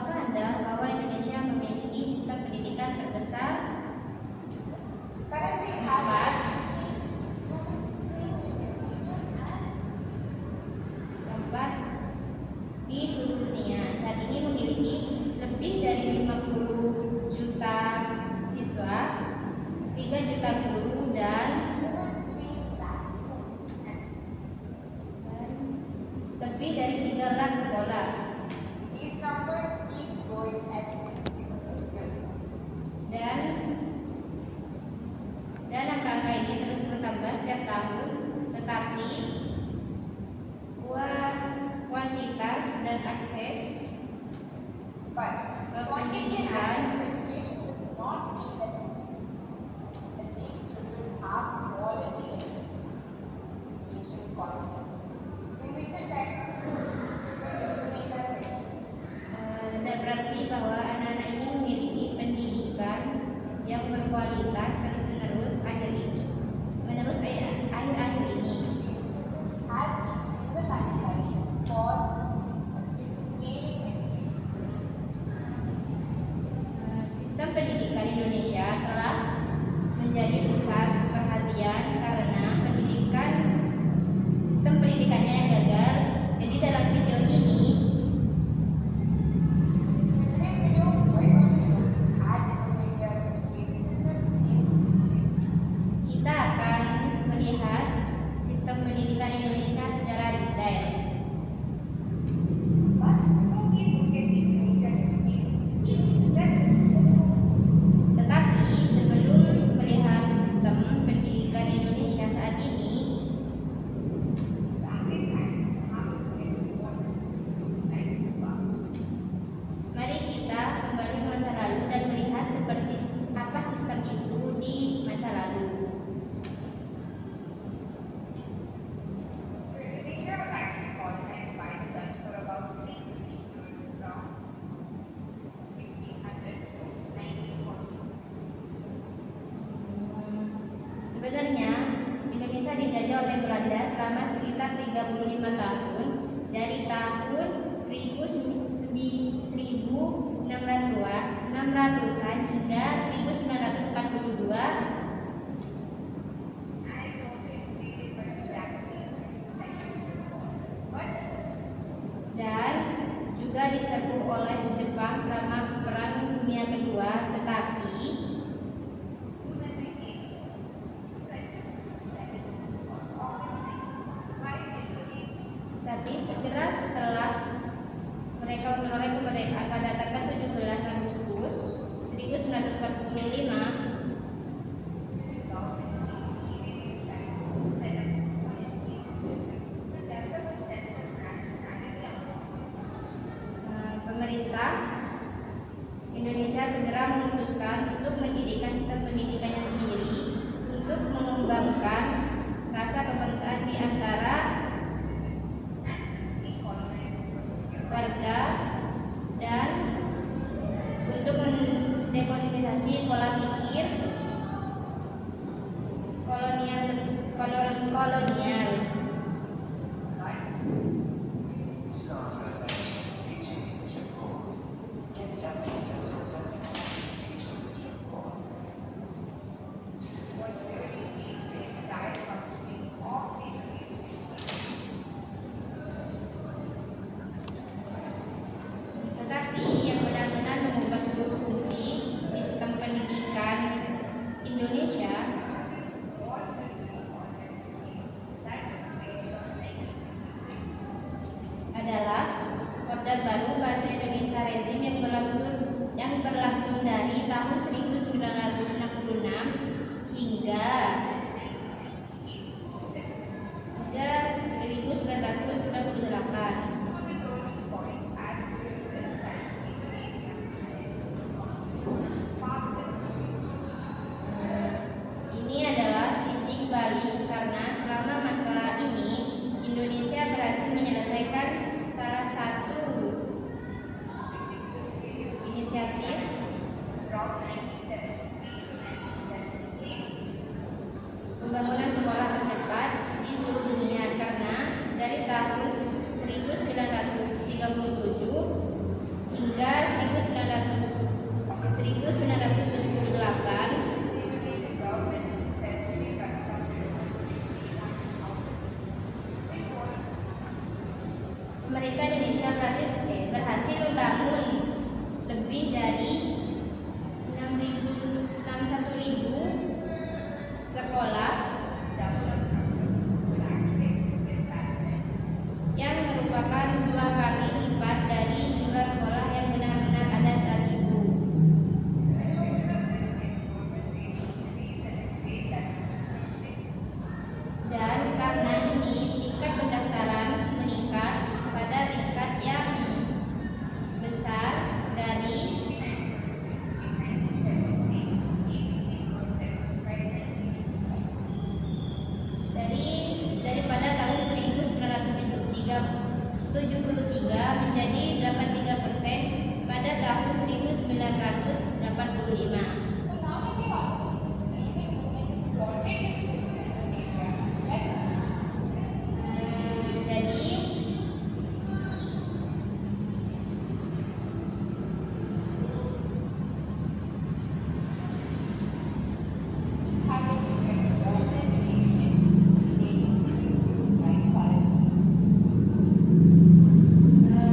Tahukah Anda bahwa Indonesia memiliki sistem pendidikan terbesar keempat di seluruh dunia. Saat ini memiliki lebih dari 50 juta siswa, 3 juta guru, dan lebih dari 13 sekolah. Dan angka-angka ini terus bertambah setiap tahun, tetapi kuantitas dan akses ke pendidikan tidak berarti bahwa anak-anak ini memiliki pendidikan yang berkualitas terus-menerus akhir-akhir ini. Sistem pendidikan Indonesia telah menjadi pusat perhatian karena sistem pendidikannya yang gagal. Jadi dalam video ini kita akan melihat sistem pendidikan Indonesia secara detail. Tetapi sebelum melihat sistem pendidikan Indonesia saat ini, mari kita kembali ke masa lalu dan melihat seperti apa sistem itu di masa lalu. Sebenarnya Indonesia dijajah oleh Belanda selama sekitar 35 tahun, dari tahun 1600-an hingga 1942, dan juga diserbu oleh Jepang selama Perang Dunia Kedua, tapi segera setelah mereka memperoleh kemerdekaan pada tanggal 17 Agustus 1945, pemerintah Indonesia segera memutuskan untuk mendirikan sistem pendidikannya sendiri untuk mengembangkan rasa kebangsaan di antara warga dan untuk mendekolonisasi pola pikir kolonial. Tetapi yang benar-benar mengubah seluruh fungsi sistem pendidikan Indonesia adalah Orde Baru Bahasa Indonesia Rezim yang berlangsung dari tahun 1966 hingga 1998. Ini adalah titik balik karena selama masa ini Indonesia berhasil menyelesaikan salah satu inisiatif pemerintah Indonesia berhasil membangun lebih dari 61.000 sekolah yang merupakan 2 kali lipat dari jumlah sekolah yang benar-benar ada saat itu. Dan karena ini tingkat pendaftaran meningkat pada tingkat yang besar daripada tahun 1973 menjadi 83% pada tahun 1985.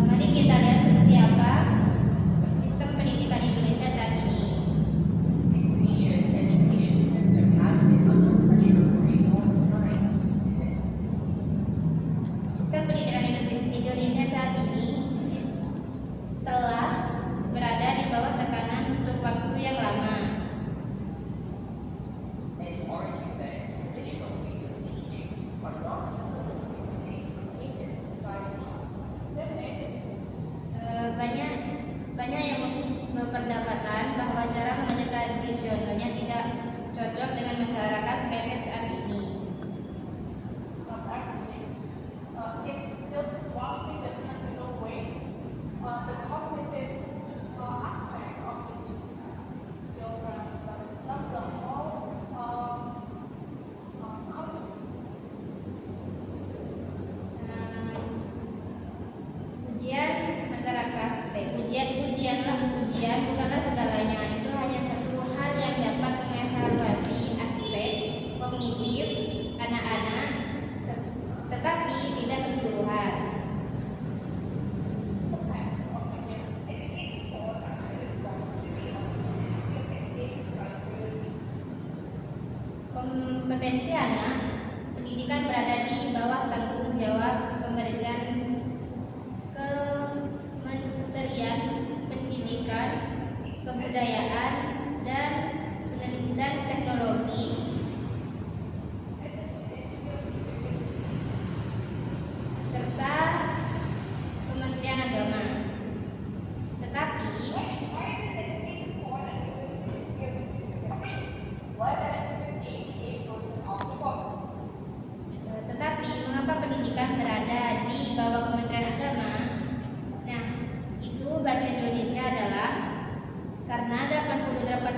Mari kita lihat seperti apa sistem pendidikan Indonesia saat ini. Sistem pendidikan Indonesia saat ini telah berada di bawah tekanan untuk waktu yang lama. Banyak yang berpendapat bahwa cara mengajar tradisionalnya tidak cocok dengan masyarakat seperti saat ini. Ujian bukanlah segalanya. Itu hanya satu hal yang dapat mengevaluasi aspek kognitif anak-anak, tetapi tidak keseluruhan. Kompetensi anak, pendidikan berada di bawah tanggung jawab Kementerian Pendidikan, Kebudayaan, dan Penelitian Teknologi, serta Kementerian Agama. Tetapi mengapa pendidikan berada di bawah Kementerian Agama? Nah, itu bahasa Indonesia adalah karena 88%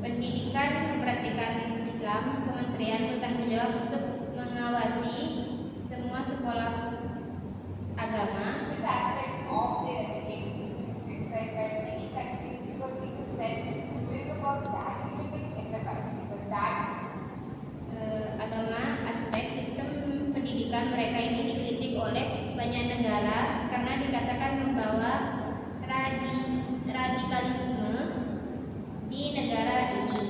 pendidikan mempraktikkan Islam, kementerian bertanggung jawab untuk mengawasi semua sekolah agama. Aspek sistem pendidikan mereka ini dikritik oleh banyak negara karena dikatakan membawa radikalisme di negara ini.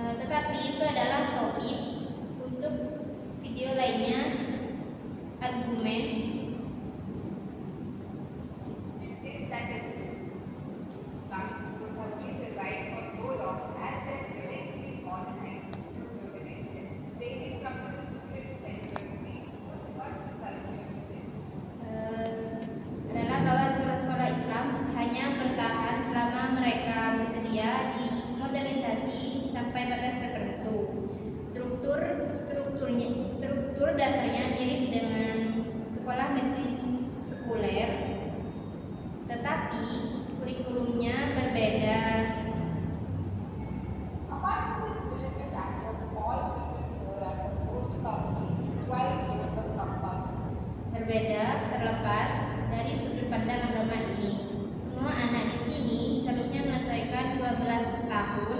Tetapi itu adalah topik untuk video lainnya. Argumen adalah bahwa sekolah-sekolah Islam hanya bertahan selama mereka bersedia dimodernisasi sampai batas tertentu. Struktur dasarnya mirip dengan sekolah negeri sekuler, tetapi kurikulumnya berbeda. Terlepas dari sudut sudut pandang agama ini. Semua anak di sini seharusnya menyelesaikan 12 tahun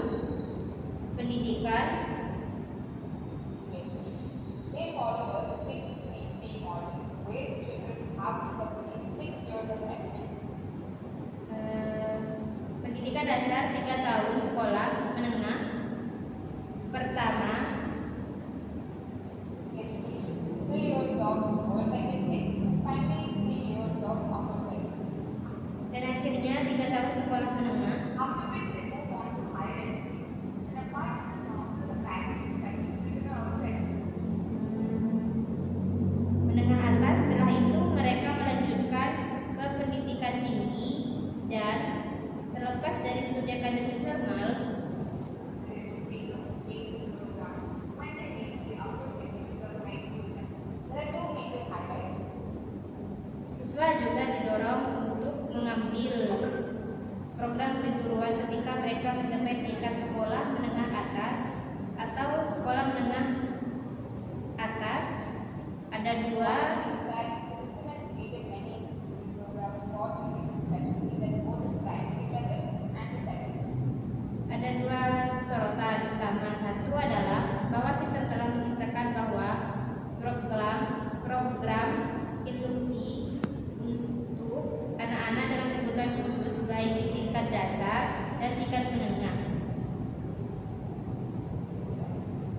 pendidikan. They follow a 6-8 model where children have to complete 6 years of academic. Pendidikan dasar 3 tahun sekolah menengah pertama, 3 years of lower secondary, finally 3 years of upper secondary. dan akhirnya 3 tahun sekolah menengah. After which they move on to higher education. And apart from the normal academic studies, children are also Menengah atas. Setelah itu mereka melanjutkan ke pendidikan tinggi, dan terlepas dari studi akademis normal, siswa juga didorong untuk mengambil program kejuruan ketika mereka mencapai tingkat sekolah menengah atas atau sekolah menengah atas. Ada dua sorotan utama. Satu adalah bahwa sistem telah menciptakan bahwa program inklusi untuk anak-anak dengan kebutuhan khusus baik di tingkat dasar dan tingkat menengah.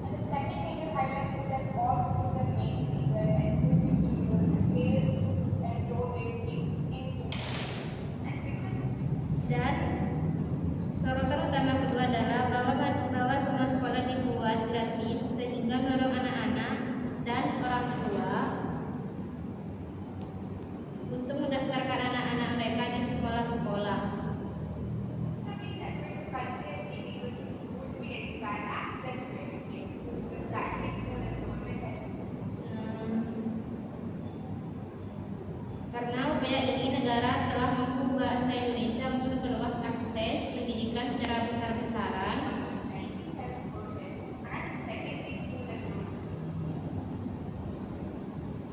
And the second major highlight is that all schools are made easier and encourages children and parents to enroll their kids into Dan sorotan utama kedua adalah bahwa semua sekolah dibuat gratis sehingga mendorong anak-anak dan orang tua untuk mendaftarkan anak-anak mereka di sekolah-sekolah. Karena upaya ini, negara telah membuat bahasa Indonesia untuk memperluas akses pendidikan secara besar-besaran.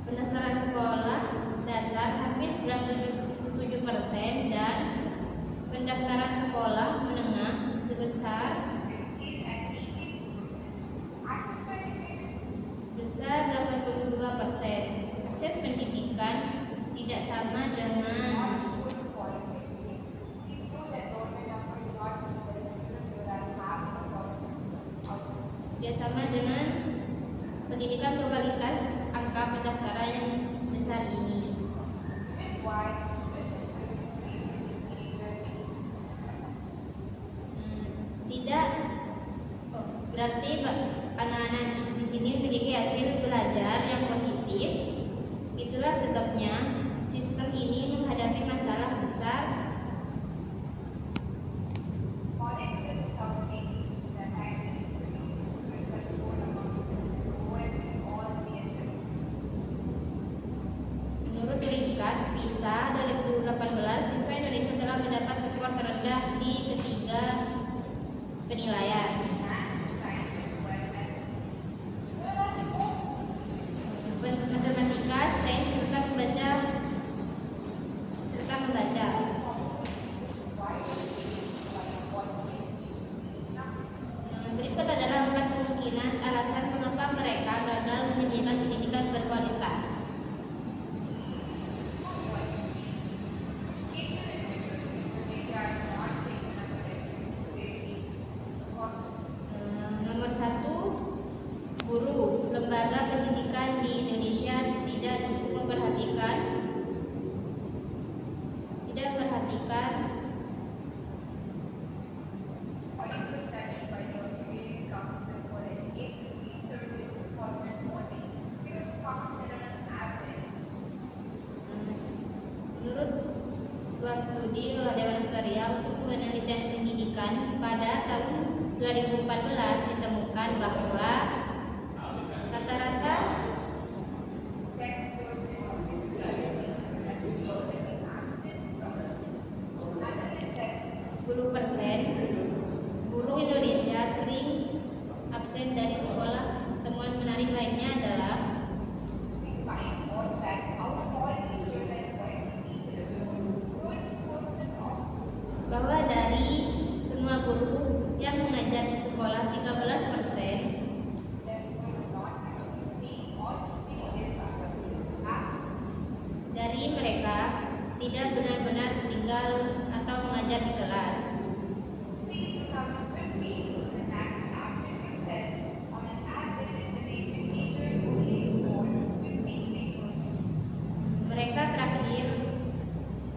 Pendaftaran sekolah dasar hampir 97% dan pendaftaran sekolah menengah sebesar 82%. Akses pendidikan tidak sama dengan pendidikan berkualitas. Angka pendaftaran yang besar ini tidak berarti anak-anak di sini memiliki hasil belajar yang positif. Itulah sebabnya sistem ini menghadapi masalah besar. Menurut peringkat PISA 2018, siswa Indonesia telah mendapat skor terendah di ketiga penilaian. Matematika, sains, serta membaca. Berikut adalah 4 kemungkinan alasan mengapa mereka gagal menyediakan pendidikan berkualitas. Nomor 1, guru. Lembaga pendidikan di Indonesia tidak cukup memperhatikan menurut sebuah studi Dewan Karya untuk penelitian pendidikan pada tahun 2014 ditemukan bahwa rata-rata 10% guru Indonesia sering absen dari sekolah. Temuan menarik lainnya adalah Jadi mereka tidak benar-benar tinggal atau mengajar di kelas. In 2015, the National Aptitude Test on an average Indonesian teacher only scored 53%. Mereka terakhir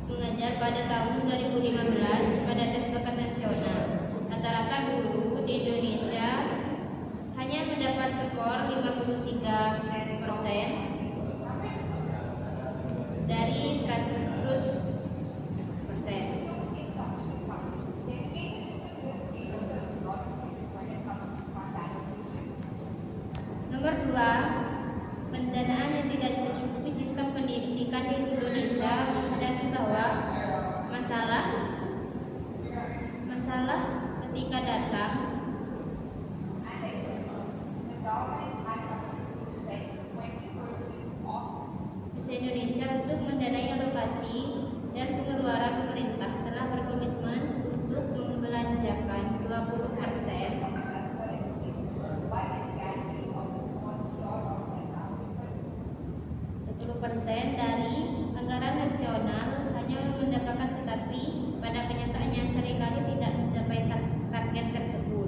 mengajar pada tahun 2015 pada tes bakat nasional. Rata-rata guru di Indonesia hanya mendapat skor 53% dari 100%. Nomor 2, pendanaan yang tidak mencukupi sistem pendidikan di Indonesia menghadapi bahwa masalah ketika datang Bahasa Indonesia untuk mendanai alokasi dan pengeluaran pemerintah telah berkomitmen untuk membelanjakan 20% dari anggaran nasional hanya mendapatkan, tetapi pada kenyataannya seringkali tidak mencapai target tersebut.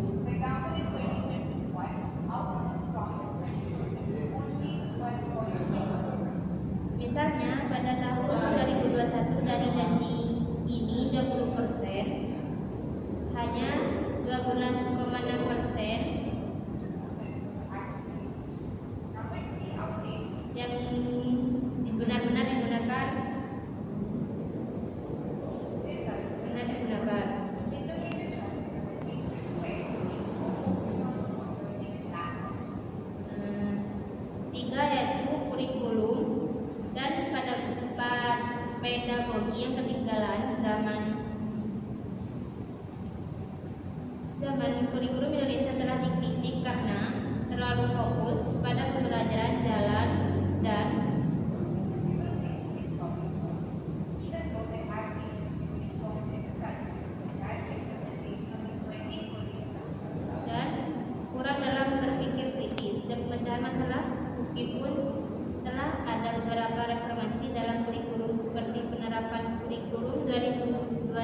Misalnya pada tahun 2021 dari janji ini 20%, hanya 12,6% yang benar-benar digunakan. Tiga yaitu kurikulum dan pedagogi yang ketinggalan zaman kurikulum Indonesia telah dikritik karena terlalu fokus pada pembelajaran jalan dan kurang dalam berpikir kritis dan pemecahan masalah. Meskipun telah ada beberapa reformasi dalam kurikulum seperti penerapan kurikulum 2013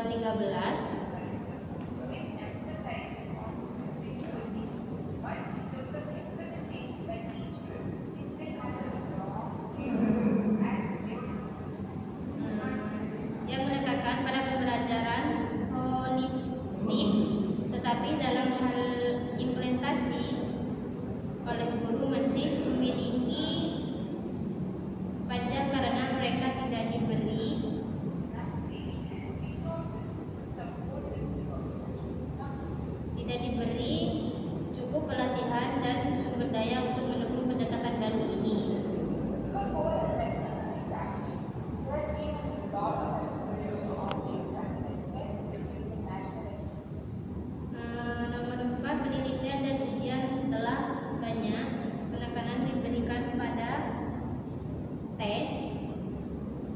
yang menekankan pada pembelajaran holistik, tetapi dalam hal implementasi oleh guru masih memiliki panjang karena mereka tidak diberi cukup pelatihan dan sumber daya untuk mendukung pendekatan baru ini. Nomor 4, penelitian dan ujian telah banyak penekanan diberikan pada tes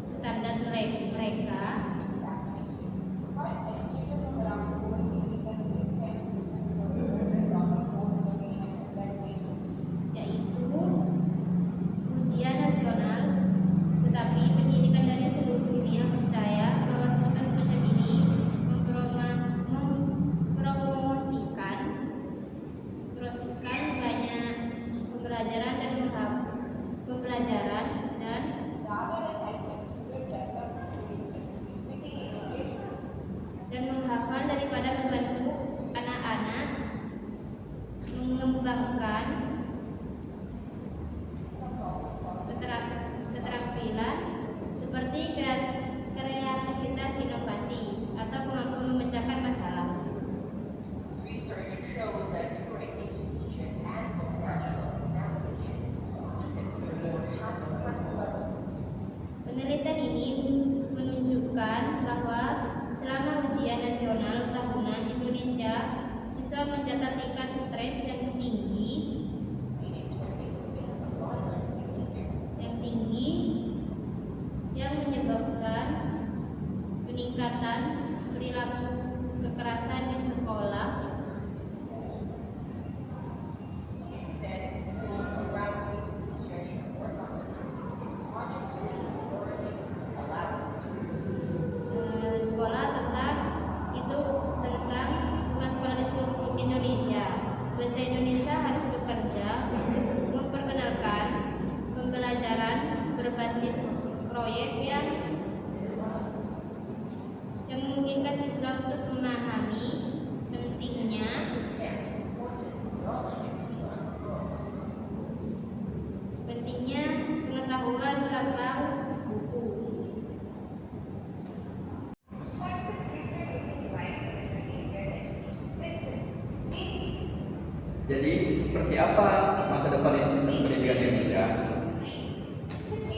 standar mereka yaitu ujian nasional, tetapi pendidikan dari seluruh dunia percaya bahwa sistem semacam ini mempromosikan banyak pembelajaran dan menghafal daripada membantu anak-anak mengembangkan keterampilan seperti kreativitas, inovasi, atau kemampuan memecahkan masalah. Research shows that during education and vocational examinations, students report high stress levels. Penelitian ini menunjukkan bahwa selama ujian nasional tahunan Indonesia, siswa mencatat tingkat stres yang tinggi yang menyebabkan peningkatan perilaku kekerasan di sekolah. pembelajaran berbasis proyek yang memungkinkan siswa untuk memahami pentingnya pengetahuan tentang buku. What is the future looking like in Indonesia's education system? Jadi, seperti apa masa depan sistem pendidikan di Indonesia?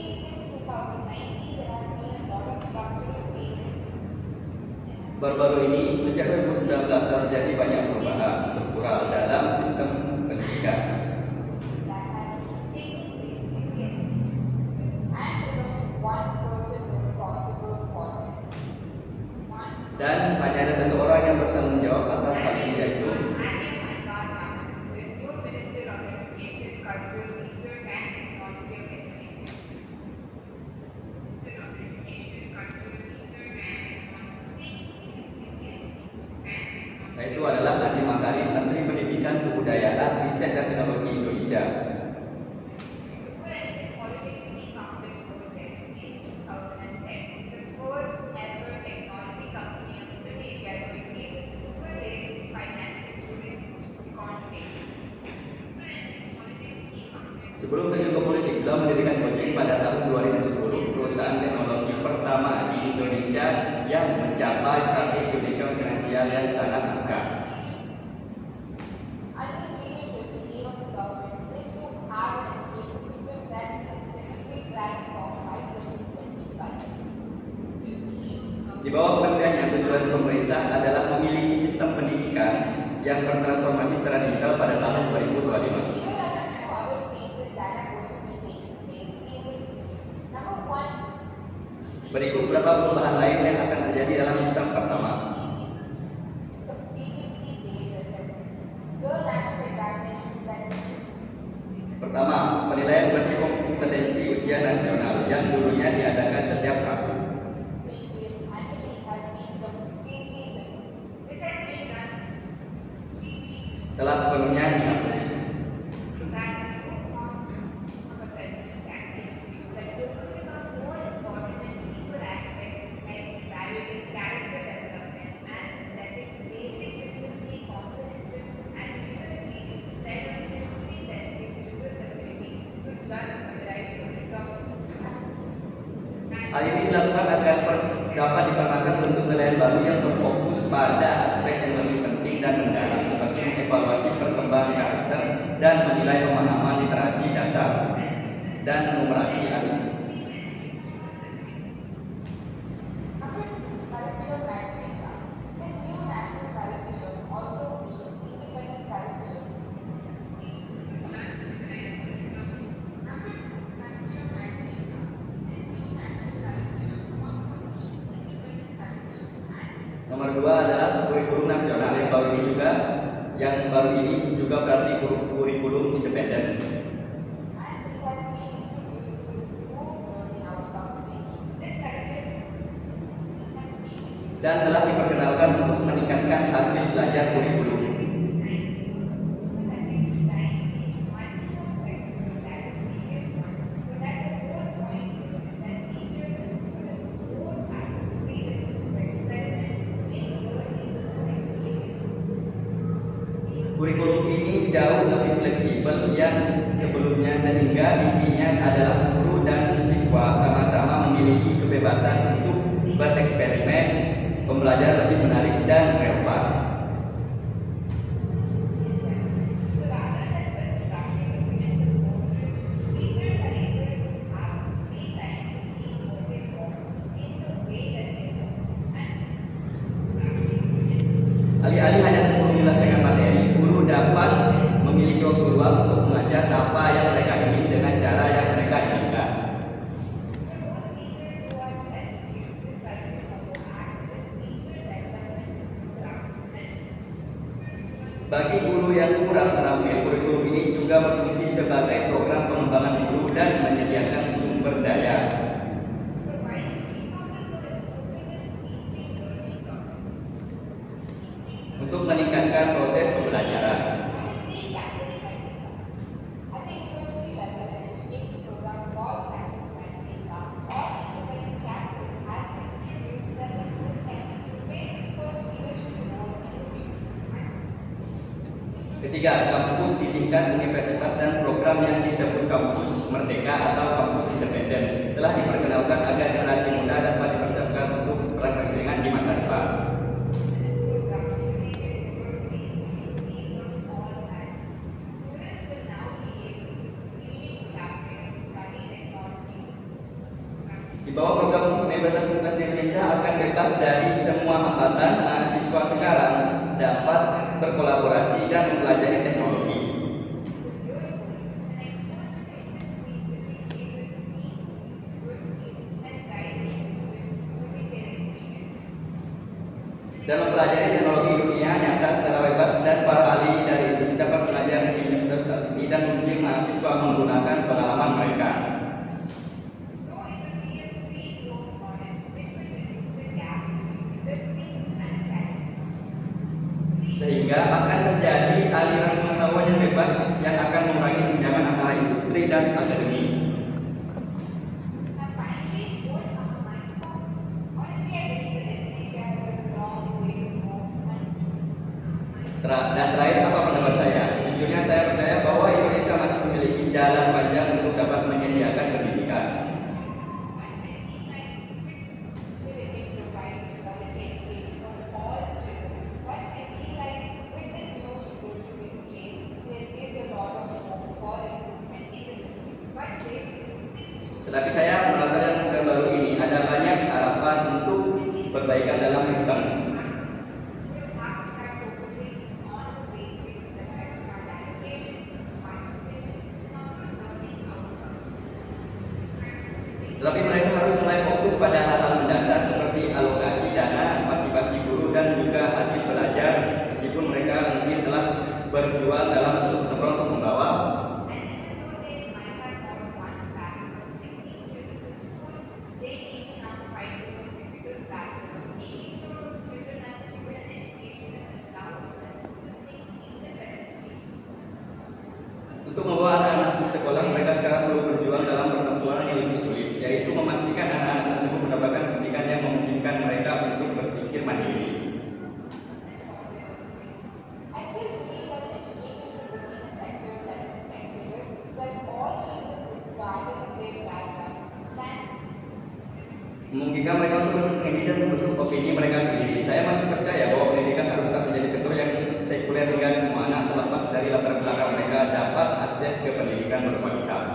Since 2019, there has been a lot of structural changes Baru-baru ini, sejak 2019 terjadi banyak perubahan struktural dalam sistem pendidikan. that has taken place in the education system, and there's only one person responsible for this. Dan hanya ada satu orang yang bertanggung jawab atas hal ini, yaitu The new Minister of Education, Culture, Research and Technology of Indonesia. Minister of Education, Culture, Research and Technology. yaitu adalah Nadiem Makarim, Menteri Pendidikan, Kebudayaan, Riset dan Teknologi Indonesia. Forensic Politics Recounting Project in 2010, the first ever technology company of Indonesia to achieve the super rare financial unicorn status. Forensic Politics Recounting Sebelum terjun ke politik, beliau mendirikan Gojek pada tahun 2010, perusahaan teknologi pertama di Indonesia yang mencapai 100 unicorn finansial yang sangat angka. Under his leadership, the aim of the government is to have an education system that is digitally transformed by 2025. Di bawah kepemimpinan tujuan pemerintah adalah memiliki sistem pendidikan yang bertransformasi secara digital pada tahun 2025. Here are the few other changes that are going to be taking place in the system. Number one, Berikut beberapa perubahan lain yang akan terjadi dalam sistem pertama. the PTC-based assessment. The national examinations that Pertama, penilaian berbasis kompetensi ujian nasional yang dulunya diadakan setiap Rabu. previous annually has been completely removed. This has been done Telah sepenuhnya dihapus. to that new form of assessment that focuses on more important and deeper aspects like evaluating character development and assessing basic literacy, comprehension, and numeracy instead of simply testing children's ability to just memorize unit topics. Hal ini dilakukan agar dapat dipandangkan bentuk penilaian baru yang berfokus pada aspek yang lebih penting dan mendalam seperti mengevaluasi perkembangan karakter dan menilai pemahaman literasi dasar dan numerasi alumni. Curriculum Matrix. This new national curriculum also means independent curriculum. Nomor dua adalah kurikulum nasional yang baru ini juga berarti kurikulum independen. And it has been introduced with improved learning outcomes. This curriculum has been Dan telah diperkenalkan untuk meningkatkan hasil belajar kurikulum. Kurikulum ini jauh lebih fleksibel yang sebelumnya, sehingga intinya adalah guru dan siswa sama-sama memiliki kebebasan untuk bereksperimen, pembelajaran lebih menarik dan relevan. Alih-alih hanya untuk menyelesaikan materi, guru dapat memiliki waktu luang untuk mengajar apa yang mereka ingin dengan cara yang mereka inginkan. Bagi guru yang kurang terampil, kurikulum ini juga berfungsi sebagai program pengembangan guru dan menyediakan sumber daya. Untuk meningkatkan proses pembelajaran. At the university level, an education program called Ketiga, kampus di tingkat universitas dan program yang disebut kampus merdeka atau kampus independen telah diperkenalkan agar generasi muda dapat dipersiapkan untuk peran kepentingan di masa depan. This program integrated universities in need of all kinds. Students will now be able to freely collaborate, study technology. Di bawah program Universitas di Indonesia akan bebas dari semua hambatan, mahasiswa sekarang dapat berkolaborasi dan mempelajari teknologi. Dan mempelajari teknologi dunia nyata secara bebas, dan para ahli dari industri dapat belajar di universitas ini dan mungkin mahasiswa menggunakan pengalaman mereka. So it will be a free flow of knowledge which will reduce the gap between university and academics. Sehingga akan terjadi aliran pengetahuan yang bebas yang akan mengurangi senjangan antara industri dan akademi. Now finally, what are my thoughts? Honestly, I believe that Indonesia has a long way to go. Dan terakhir, apa pendapat saya? Sejujurnya saya percaya bahwa Indonesia masih memiliki jalan panjang untuk dapat menyediakan pendidikan. Tetapi saya merasa dalam program baru ini ada banyak harapan untuk perbaikan dalam sistem. Tetapi mereka harus mulai fokus pada hal-hal mendasar seperti alokasi dana, motivasi guru, dan juga hasil belajar, meskipun mereka mungkin telah berjuang dalam satu kesempatan untuk membawa. Untuk membawa anak-anak sekolah, mereka sekarang perlu berjuang dalam pertempuran yang lebih sulit, yaitu memastikan anak-anak tersebut mendapatkan pendidikan yang memungkinkan mereka untuk berpikir mandiri. I still believe that education should remain a sector that is segregated, that all children, regardless of their background, can Memungkinkan mereka untuk berpikir dan membentuk opini mereka sendiri. Saya masih percaya bahwa pendidikan harus tetap menjadi sektor yang sekuler hingga semua anak terlepas dari latar belakang mereka dapat akses ke pendidikan berkualitas.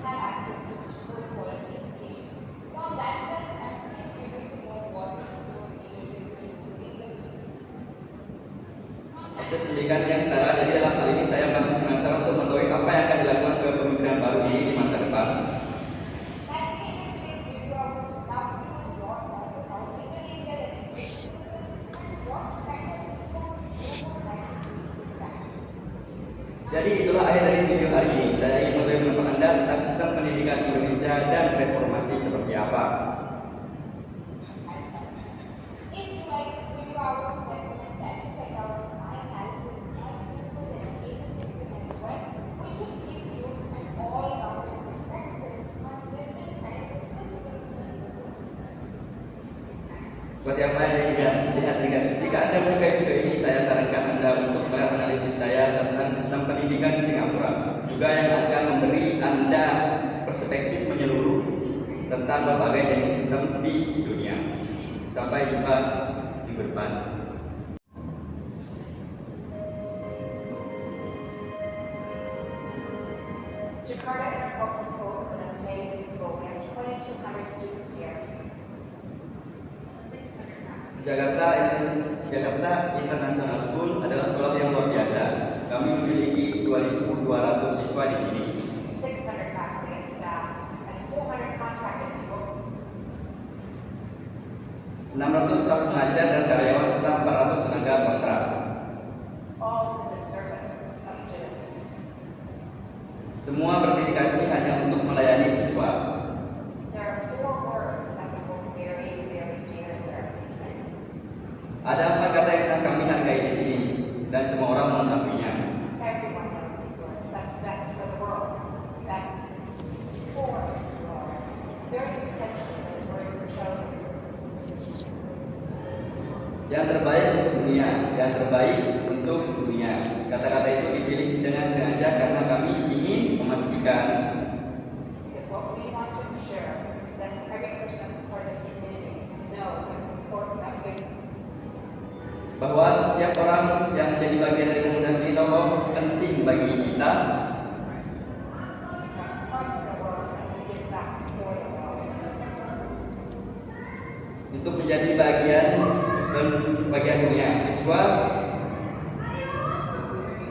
have access to equal quality education. So on that front, I'm still curious to know what is your leadership will do in the future. Akses pendidikan yang setara. Jadi dalam hal ini saya masih penasaran untuk mengetahui apa yang akan dilakukan kepemimpinan baru ini di masa depan. Jadi itulah akhir dari video hari ini. Saya ingin mengetahui pendapat Anda tentang sistem pendidikan Indonesia dan reformasi seperti apa. If you like this video, I would recommend that you check out my analysis on Singapore's education system as well, which will give you an all-rounded perspective on different kinds of systems in the world. Seperti apa yang dilihat. Jika Anda menyukai video ini, saya sarankan Anda untuk melihat analisis saya tentang sistem pendidikan di Singapura, juga yang akan memberi Anda perspektif menyeluruh tentang berbagai jenis sistem di dunia. Sampai jumpa minggu depan. Jakarta Airport School is an amazing school. We have 2,200 students here. Jakarta International School adalah sekolah yang luar biasa. Kami memiliki 2.200 siswa di sini. 600 faculty and staff, and 400 contracted people. 600 staf pengajar dan karyawan serta 400 tenaga kontrak. All in the service of students. Semua berdedikasi hanya untuk melayani siswa. There are 4 words that we hold very, very dear here. Ada 4 kata yang sangat kami hargai di sini dan semua orang mengetahuinya. Everyone knows these words. That's best for the world. Best for the world. Very intentionally, those words were chosen. yang terbaik untuk dunia, yang terbaik untuk dunia. Kata-kata itu dipilih dengan sengaja karena kami ingin memastikan Because what we want to ensure is that every person that's part of this community knows that it's important that we bahwa setiap orang yang menjadi bagian dari komunitas ini tahu bahwa penting bagi kita untuk menjadi bagian dunia siswa,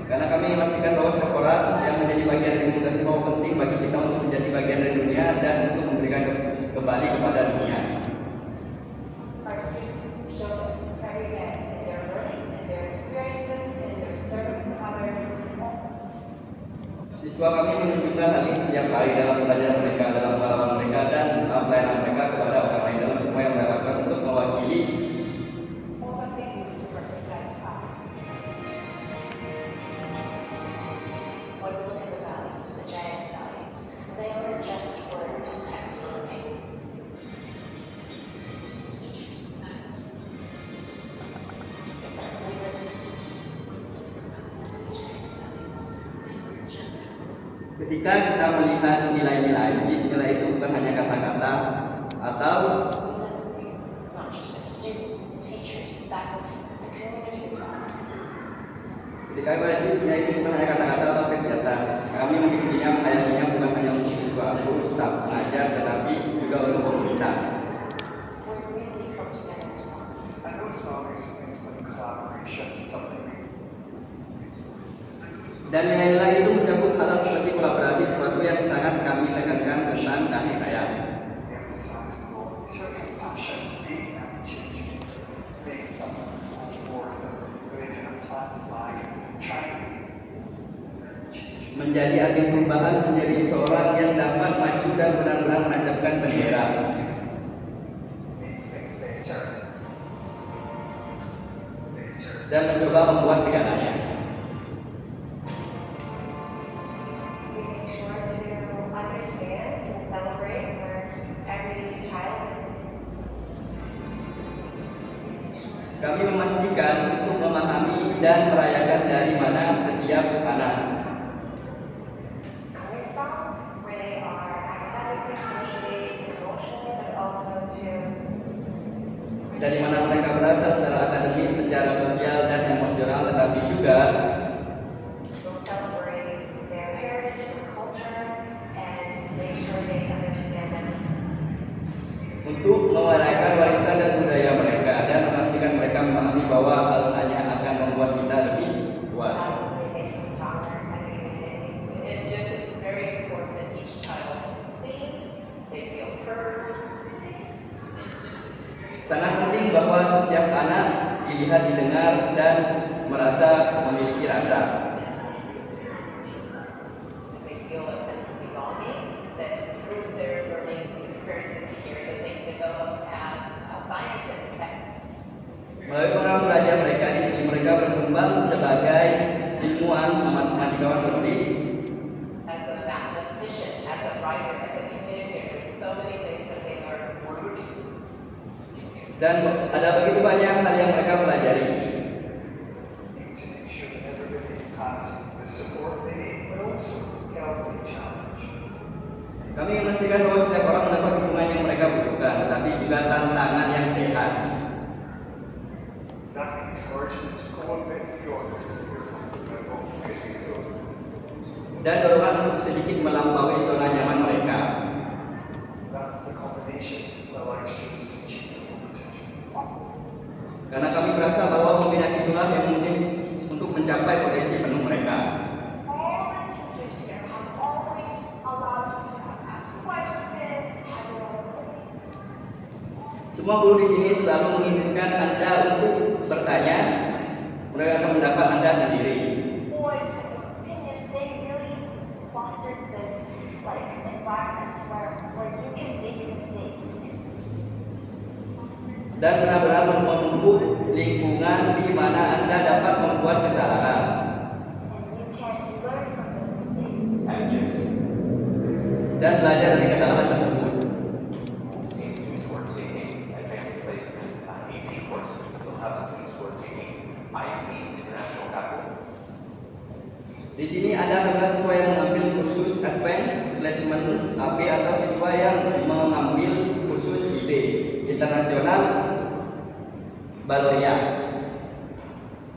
karena kami memastikan bahwa setiap orang yang menjadi bagian dari komunitas ini bahwa penting bagi kita untuk menjadi bagian dari dunia dan untuk memberikan kembali kepada dunia. Our students show us every day in their learning, in their experiences, in their service to others. Siswa kami menunjukkan hal ini setiap hari dalam pelajaran mereka, dalam pengalaman mereka, dan pelayanan mereka kepada orang lain dalam semua yang mereka lakukan untuk mewakili All that they do to represent us. When we look at the values, the Giants values, they aren't just words or text on a paper. Teachers act. We live in the Giants values, they weren't just words. ketika kita melihat nilai-nilai. Nilai itu bukan hanya kata-kata atau Not just for the students, the teachers, the faculty, the community as well. ketika nilai itu bukan hanya kata-kata atau teks di atas. Kami memilikinya ayatnya bukan hanya untuk siswa, guru, staf, pengajar, tetapi juga untuk komunitas. We really come together as one. And those values are things like collaboration, something we Dan nilai-nilai itu mencakup hal seperti kolaborasi, sesuatu yang sangat kami tekankan tentang kasih sayang. emphasize the role of compassion, being that change, being someone for them, where they can plant the flag and try and change. Menjadi agen perubahan, menjadi seorang yang dapat maju dan benar-benar menancapkan bendera. Make things better. Dan mencoba membuat segalanya. We make sure to understand and celebrate where every child is. Kami memastikan untuk memahami dan merayakan dari mana setiap anak. Coming from, where they are academically, socially, emotionally, but also to Dari mana mereka berasal secara akademis, secara sosial dan emosional, tetapi juga will celebrate their heritage, their culture, and make sure they understand them. untuk mewarikan warisan dan budaya mereka dan memastikan mereka memahami bahwa hal hanya akan membuat kita lebih kuat. Not only makes us stronger as a community, It's very important that each child is seen, they feel heard. Sangat penting bahwa setiap anak dilihat, didengar, dan merasa memiliki rasa. They feel a sense of belonging, that through their learning experiences here, that they develop as scientists. Melalui pengalaman belajar mereka di sini, mereka berkembang sebagai ilmuwan, matematikawan, penulis, As a mathematician, as a writer, as a communicator, so many things that they learn. dan ada begitu banyak hal yang mereka pelajari. Need to make sure that everybody has the support they need, but also healthy challenge. Kami memastikan bahwa setiap orang mendapat dukungan yang mereka butuhkan, tetapi juga tantangan yang sehat. That encouragement to go a bit beyond your comfort level because we feel Dan dorongan untuk sedikit melampaui zona nyaman mereka. that's the combination that allows students to achieve their full potential. Karena kami merasa bahwa kombinasi itulah yang mungkin untuk mencapai potensi penuh mereka. all the teachers here have always allowed you to ask questions, have your own opinion. Semua guru di sini selalu mengizinkan Anda untuk bertanya. Mereka akan mendapat Anda sendiri. Boys and those opinions, they really fostered this environment where you can make mistakes. Dan benar-benar membentuk lingkungan di mana Anda dapat membuat kesalahan. And you can learn from those mistakes. Dan belajar dari kesalahan tersebut. See students who are taking advanced placement AP courses will have some internasional Baloria.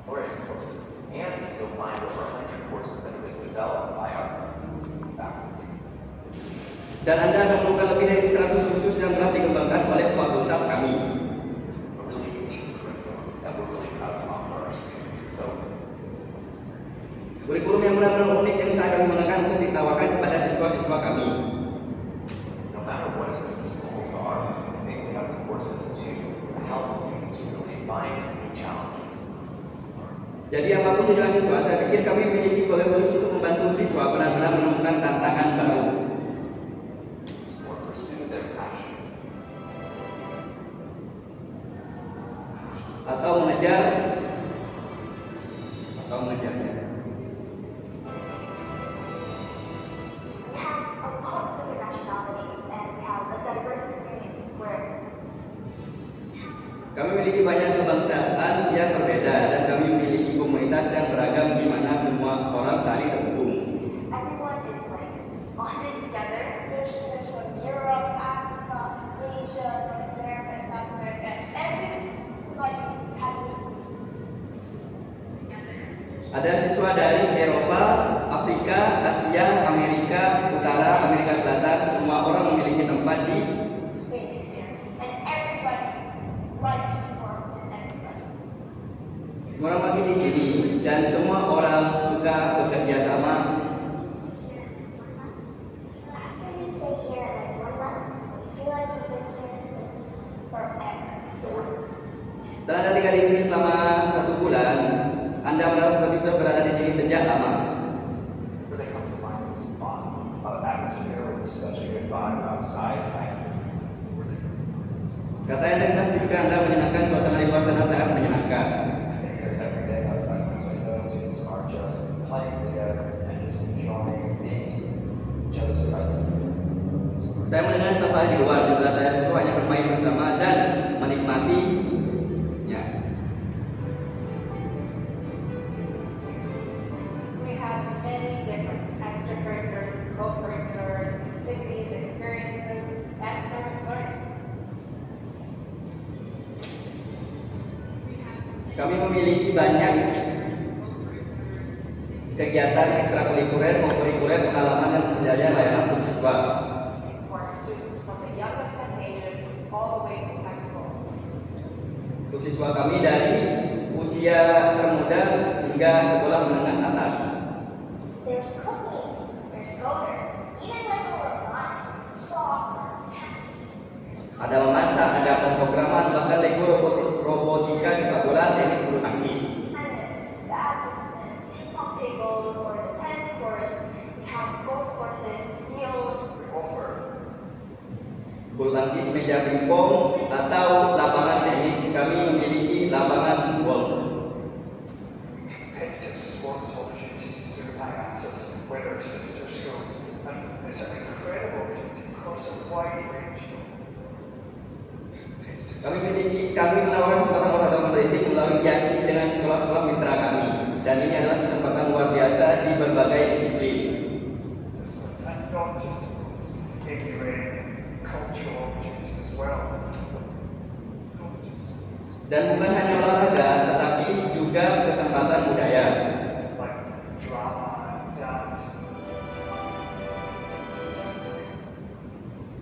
Oriented courses, and you'll find over 100 courses that have been developed by our faculty. Dan Anda akan menemukan lebih dari 100 kursus yang telah dikembangkan oleh fakultas kami. A really unique curriculum that we're really proud to offer our students. So, Kurikulum yang benar-benar unik yang saya kami gunakan untuk ditawarkan kepada siswa-siswa kami. no matter what student schools are, I think we have the courses to help students really find new challenges. Jadi apapun tujuan siswa, saya pikir kami memiliki program khusus untuk membantu siswa benar-benar menemukan tantangan baru Or pursue their passions. atau mengejarnya. We have a lot of different nationalities and we have a diverse community where Kami memiliki banyak kebangsaan yang berbeda dan kami memiliki komunitas yang beragam di mana semua orang saling terhubung. everyone is like bonded together. There's from Europe, Africa, Asia, North America, South America. Everybody has Ada siswa dari Eropa, Afrika, Asia, Amerika Utara, Amerika Selatan, semua orang memiliki tempat di space here. And everybody likes to work with everybody. semua orang lagi di sini dan semua orang suka bekerja sama. After you stay here like 1 month, you feel like you've been here since forever. Setelah Anda tinggal di sini selama 1 bulan, Anda merasa seperti sudah berada di sini sejak lama. Where they come to find this fun, atmosphere with such a good vibe outside. Kata yang tadi kita Anda menyenangkan, suasana di luar sana sangat menyenangkan. Every day outside those windows, students are just playing together and just enjoying being each other's presence. Saya mendengar setiap hari di luar, di belah saya siswa hanya bermain bersama dan menikmatinya. We have many different extracurriculars, co-curriculars, activities, experiences, and service learning. Kami memiliki banyak kegiatan ekstrakurikuler, kokurikuler, pengalaman dan penjajah layanan untuk siswa. For our students from the youngest of ages all the way to high school. Untuk siswa kami dari usia termuda hingga sekolah menengah atas. There's cooking, there's motors, even like robotics, soccer, tennis. Ada memasak, ada pemrograman, bahkan Lego robotika sepak bola, tenis bulu tangkis. Tennis, badminton, ping pong tables, or the tennis courts. We have golf courses, fields. We offer Bulu tangkis, meja pingpong, atau lapangan tenis. Kami memiliki lapangan golf. competitive sports opportunities through IASAS, whether it's sister schools, and it's an incredible opportunity across a wide range of Kami menawarkan kesempatan olahraga kompetitif melalui IASI dengan sekolah-sekolah mitra kami. Dan ini adalah kesempatan luar biasa di berbagai disiplin. disciplines, and not just sports, integrating cultural opportunities as well. Not just sports, Dan bukan hanya olahraga, tetapi juga kesempatan budaya. like drama, dance,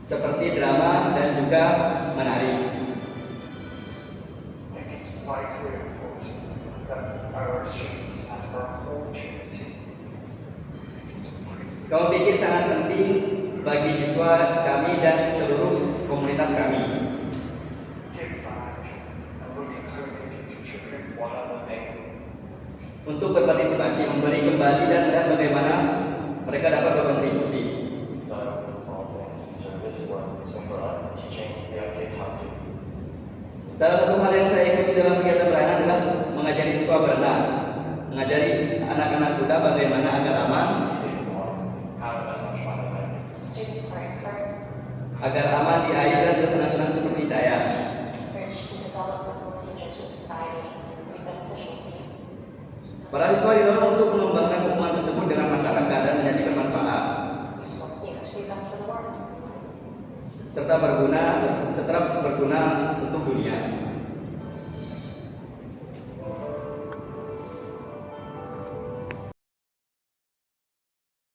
Seperti drama dan juga menari. I think it's vitally important that our students and our whole community, I think it's vitally Kami pikir sangat penting bagi siswa kami dan seluruh komunitas kami give back and look at how they can contribute. One of the things untuk berpartisipasi, memberi kembali dan melihat bagaimana mereka dapat berkontribusi. that I was involved in service work, so for teaching young kids how to Salah satu hal yang saya ikuti dalam kegiatan pelayanan adalah mengajari siswa berenang, mengajari anak-anak muda bagaimana agar aman, save the water, have as much fun as I can. Students are encouraged agar aman di air dan bersenang-senang seperti saya. to develop personal interests with society and take beneficial lead. Para siswa didorong untuk mengembangkan hubungan tersebut dengan masyarakat dan menjadi bermanfaat. Useful, to be best for the world. serta berguna untuk dunia.